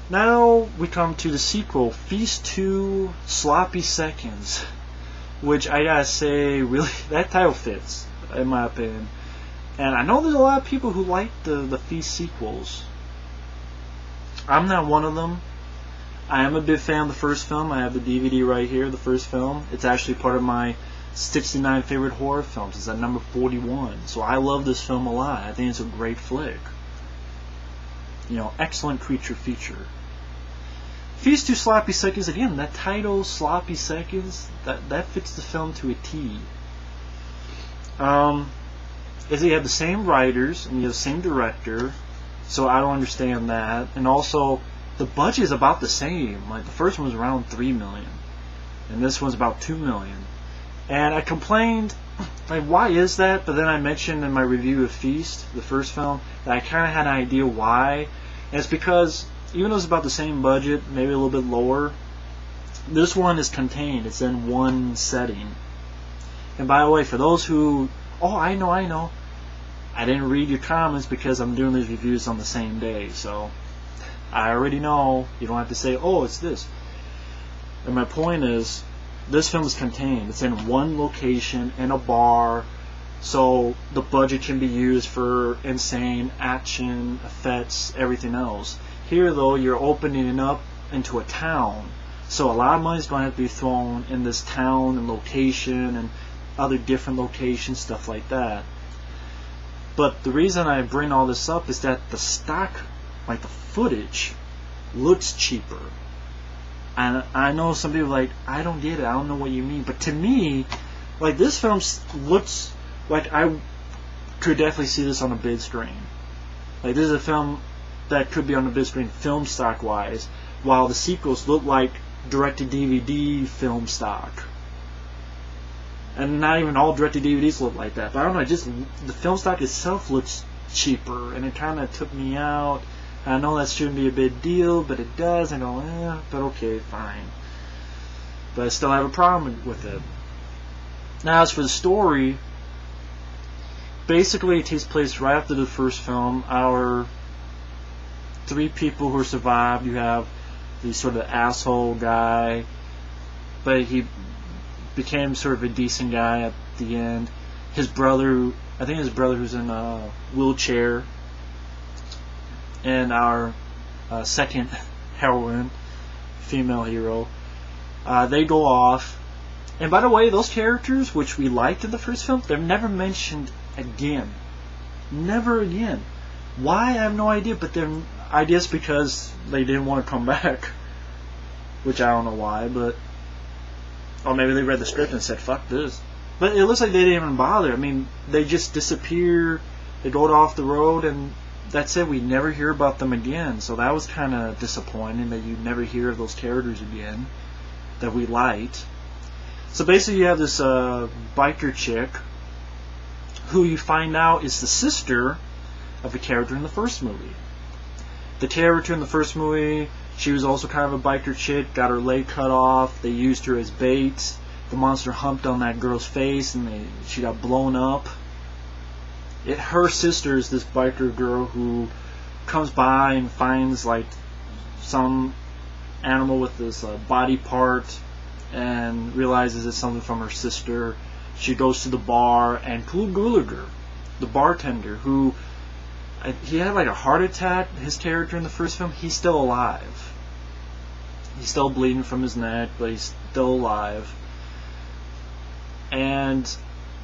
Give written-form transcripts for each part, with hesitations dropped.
Now we come to the sequel, Feast 2 Sloppy Seconds, which I gotta say, really, that title fits, in my opinion. And I know there's a lot of people who like the Feast sequels. I'm not one of them. I am a big fan of the first film. I have the DVD right here, the first film. It's actually part of my 69 favorite horror films. It's at number 41. So I love this film a lot. I think it's a great flick. You know, excellent creature feature. Feast 2 Sloppy Seconds, again, that title, Sloppy Seconds, that fits the film to a T. Is you have the same writers and you have the same director, so I don't understand that. And also, the budget is about the same. Like, the first one was around $3 million, and this one's about $2 million. And I complained, like, why is that? But then I mentioned in my review of Feast, the first film, that I kind of had an idea why. And it's because, even though it's about the same budget, maybe a little bit lower, this one is contained. It's in one setting. And by the way, for those who, oh, I know, I didn't read your comments because I'm doing these reviews on the same day, so I already know. You don't have to say, oh, it's this. And my point is, this film is contained. It's in one location, in a bar, so the budget can be used for insane action, effects, everything else. Here, though, you're opening it up into a town, so a lot of money is going to have to be thrown in this town and location and other different locations, stuff like that. But the reason I bring all this up is that the stock, like the footage, looks cheaper. And I know some people are like, I don't get it, I don't know what you mean. But to me, like, this film looks like I could definitely see this on a big screen. Like, this is a film that could be on the big screen film stock wise, while the sequels look like direct-to-DVD film stock. And not even all direct-to-DVDs look like that. But I don't know, just the film stock itself looks cheaper, and it kind of took me out. I know that shouldn't be a big deal, but it does. I go, but okay, fine. But I still have a problem with it. Now, as for the story, basically it takes place right after the first film. Our three people who survived, you have the sort of asshole guy, but he became sort of a decent guy at the end. His brother, I think his brother who's in a wheelchair, and our second heroine, female hero, they go off. And by the way, those characters, which we liked in the first film, they're never mentioned again. Never again. Why? I have no idea, but they're, I guess because they didn't want to come back. Which I don't know why, but... Or maybe they read the script and said, fuck this. But it looks like they didn't even bother. I mean, they just disappear, they go off the road, and that's it. We never hear about them again. So that was kind of disappointing that you never hear of those characters again that we liked. So basically you have this biker chick who you find out is the sister of the character in the first movie. The character in the first movie, she was also kind of a biker chick, got her leg cut off, they used her as bait, the monster humped on that girl's face and she got blown up. Her sister is this biker girl who comes by and finds like some animal with this body part and realizes it's something from her sister. She goes to the bar, and Klu Gulager, the bartender, who he had like a heart attack, his character in the first film, he's still alive. He's still bleeding from his neck, but he's still alive. And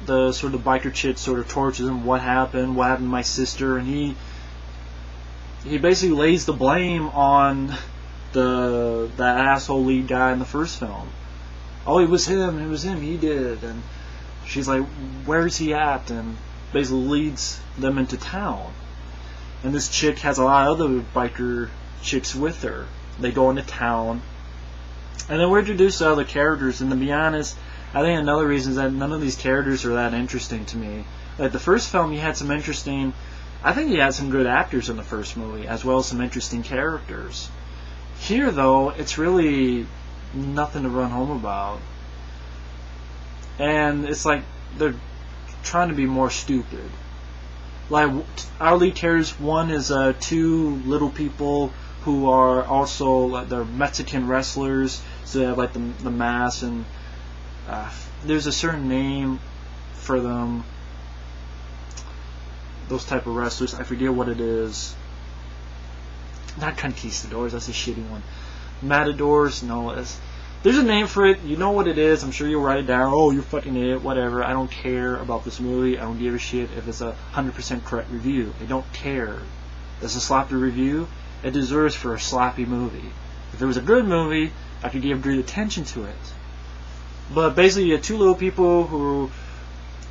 the sort of biker chick sort of tortures him. What happened to my sister? And he basically lays the blame on that asshole lead guy in the first film. Oh, it was him, he did. And she's like, where's he at? And basically leads them into town. And this chick has a lot of other biker chicks with her. They go into town. And then we're introduced to other characters, and to be honest, I think another reason is that none of these characters are that interesting to me. Like the first film, you had some interesting... I think you had some good actors in the first movie, as well as some interesting characters. Here, though, it's really nothing to run home about. And it's like they're trying to be more stupid. Like, our lead characters, one is two little people who are also like they're Mexican wrestlers. So they have like the mask, and there's a certain name for them. Those type of wrestlers, I forget what it is. Not conquistadors, that's a shitty one. Matadors, no, there's a name for it. You know what it is. I'm sure you'll write it down. Oh, you're fucking idiot, whatever. I don't care about this movie. I don't give a shit if it's a 100% correct review. I don't care. It's a sloppy review. It deserves for a sloppy movie. If it was a good movie, I could give great attention to it. But basically, you have two little people who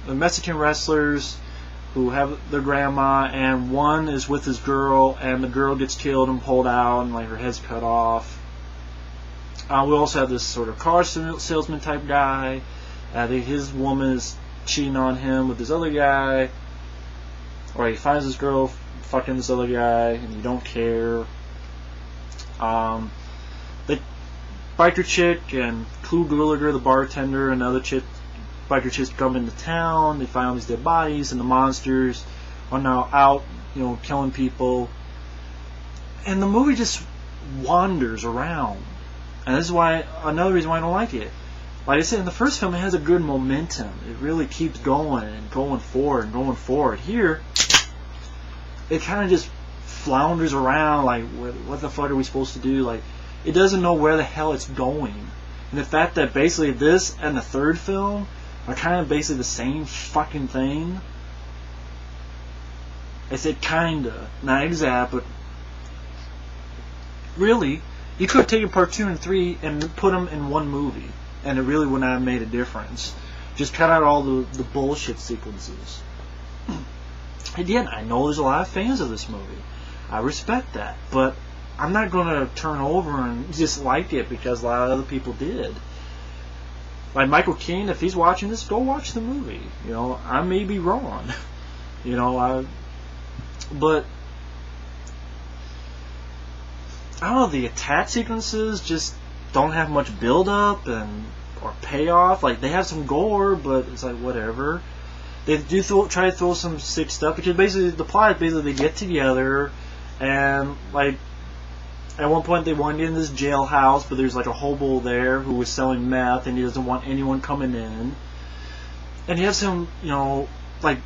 are Mexican wrestlers who have their grandma, and one is with his girl, and the girl gets killed and pulled out, and like her head's cut off. We also have this sort of car salesman type guy. His woman is cheating on him with this other guy, or he finds this girl fucking this other guy, and you don't care. The biker chick and Clu Gulager, the bartender, and other chick. Biker chicks come into town, they find all these dead bodies, and the monsters are now out, killing people. And the movie just wanders around. And this is why, another reason why I don't like it. Like I said, in the first film, it has a good momentum. It really keeps going and going forward and going forward. Here, it kind of just flounders around, like, what the fuck are we supposed to do? Like, it doesn't know where the hell it's going. And the fact that basically this and the third film are kind of basically the same fucking thing. I said kinda, not exact, but really, you could have taken part 2 and 3 and put them in one movie, and it really would not have made a difference. Just cut out all the bullshit sequences. Again, I know there's a lot of fans of this movie. I respect that, but I'm not going to turn over and dislike it because a lot of other people did. Like Michael Caine, if he's watching this, go watch the movie. I may be wrong. But I don't know, the attack sequences just don't have much build up or payoff. Like, they have some gore, but it's like whatever. They do try to throw some sick stuff, because basically the plot is basically they get together and like at one point they want to get in this jailhouse, but there's like a hobo there who was selling meth, and he doesn't want anyone coming in. And you have some, like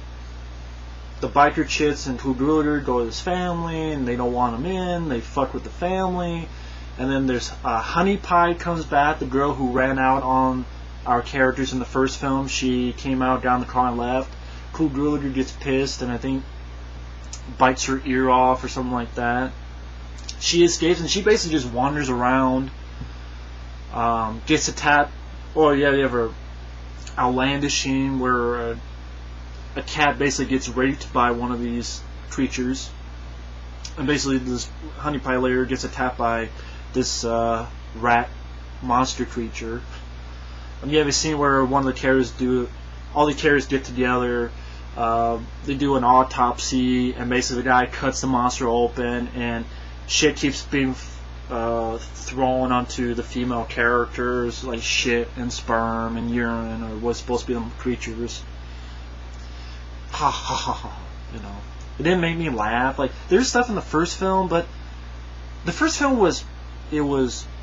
the biker chits and Clu Gulager go to his family, and they don't want him in. They fuck with the family. And then there's Honey Pie comes back, the girl who ran out on our characters in the first film. She came out, got in the car and left. Clu Gulager gets pissed and I think bites her ear off or something like that. She escapes, and she basically just wanders around, gets attacked. Or you have a outlandish scene where a cat basically gets raped by one of these creatures, and basically this Honey Pie layer gets attacked by this rat monster creature. And you have a scene where one of the characters all the characters get together. They do an autopsy, and basically the guy cuts the monster open, and shit keeps being thrown onto the female characters, like shit and sperm and urine, or what's supposed to be them creatures. Ha ha ha ha. It didn't make me laugh. Like, there's stuff in the first film, but the first film was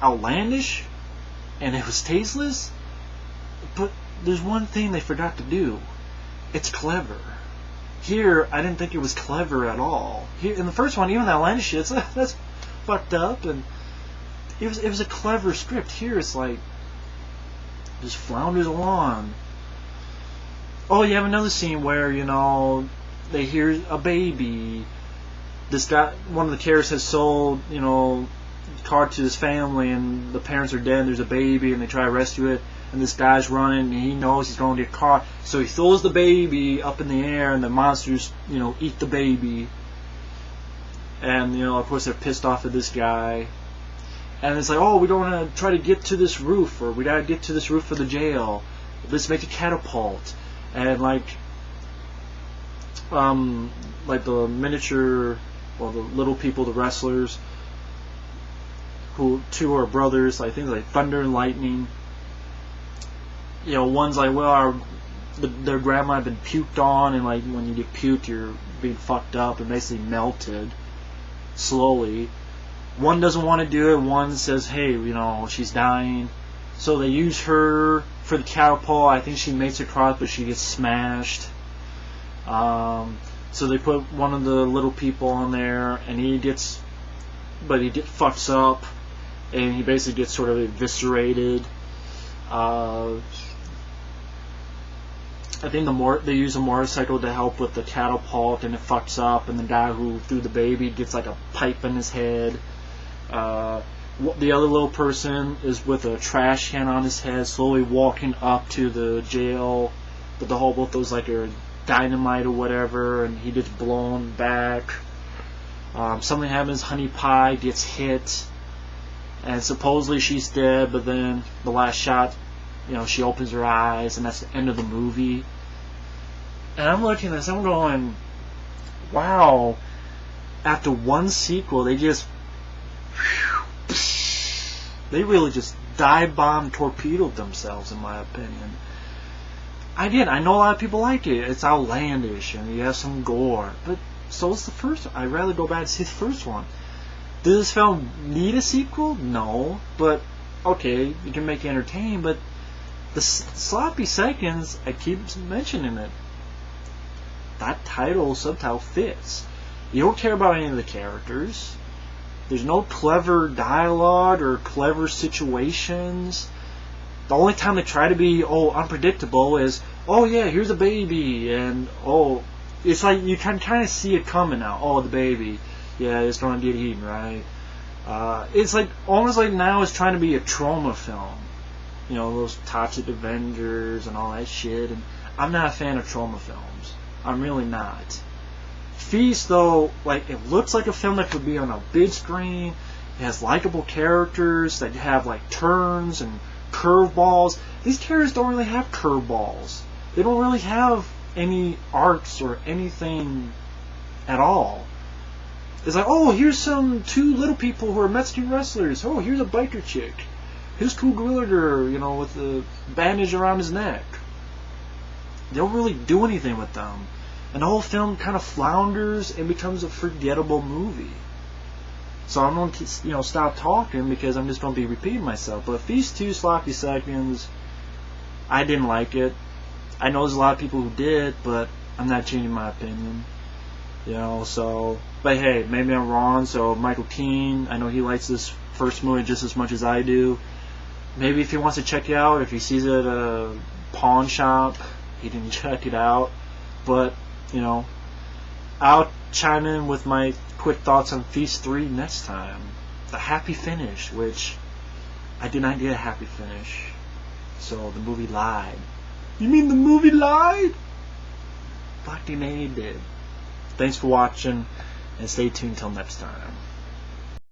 outlandish and it was tasteless. But there's one thing they forgot to do. It's clever. Here, I didn't think it was clever at all. Here, in the first one, even that outlandish shit, that's fucked up, and it was a clever script. Here, it's like just flounders along. Oh, you have another scene where they hear a baby. This guy, one of the characters, has sold car to his family, and the parents are dead. And there's a baby, and they try to rescue it. And this guy's running, and he knows he's going to get caught. So he throws the baby up in the air, and the monsters, eat the baby. And, of course, they're pissed off at this guy. And it's like, oh, we don't want to try to get to this roof, or we got to get to this roof of the jail. Let's make a catapult. And, like the miniature, the little people, the wrestlers, who two are brothers, I think like Thunder and Lightning. One's like, well, their grandma had been puked on, and like when you get puked, you're being fucked up and basically melted slowly. one doesn't want to do it. One says, hey, she's dying. So they use her for the catapult. I think she makes it across, but she gets smashed. So they put one of the little people on there, and he fucks up, and he basically gets sort of eviscerated. I think they use a motorcycle to help with the catapult, and it fucks up, and the guy who threw the baby gets like a pipe in his head. The other little person is with a trash can on his head, slowly walking up to the jail, but the whole boat was like a dynamite or whatever, and he gets blown back. Something happens, Honey Pie gets hit, and supposedly she's dead, but then the last shot, she opens her eyes, and that's the end of the movie. And I'm looking at this, I'm going, wow, after one sequel, they really just dive-bombed, torpedoed themselves, in my opinion. I know a lot of people like it. It's outlandish, and you have some gore, but so is the first one. I'd rather go back and see the first one. Does this film need a sequel? No, but okay, you can make it entertaining, but the sloppy seconds, I keep mentioning it. That subtitle fits. You don't care about any of the characters. There's no clever dialogue or clever situations. The only time they try to be unpredictable is, oh yeah, here's a baby, and it's like you can kind of see it coming now. Oh, the baby, yeah, it's going to get eaten, right? It's like almost like now it's trying to be a trauma film, those Toxic Avengers and all that shit. And I'm not a fan of trauma films. I'm really not. Feast, though, like, it looks like a film that could be on a big screen. It has likable characters that have like turns and curveballs. These characters don't really have curveballs. They don't really have any arcs or anything at all. It's like, oh, here's two little people who are Mexican wrestlers. Oh, here's a biker chick. Here's Cool Gallagher, with the bandage around his neck. They don't really do anything with them. And the whole film kind of flounders and becomes a forgettable movie. So I'm going to, stop talking because I'm just going to be repeating myself. But Feast 2 Sloppy Seconds, I didn't like it. I know there's a lot of people who did, but I'm not changing my opinion. But hey, maybe I'm wrong. So Michael Keane, I know he likes this first movie just as much as I do. Maybe if he wants to check it out, if he sees it at a pawn shop, he can check it out. But, I'll chime in with my quick thoughts on Feast 3 next time. The happy finish, which I did not get a happy finish. So the movie lied. You mean the movie lied? Fucking A did. Thanks for watching, and stay tuned till next time.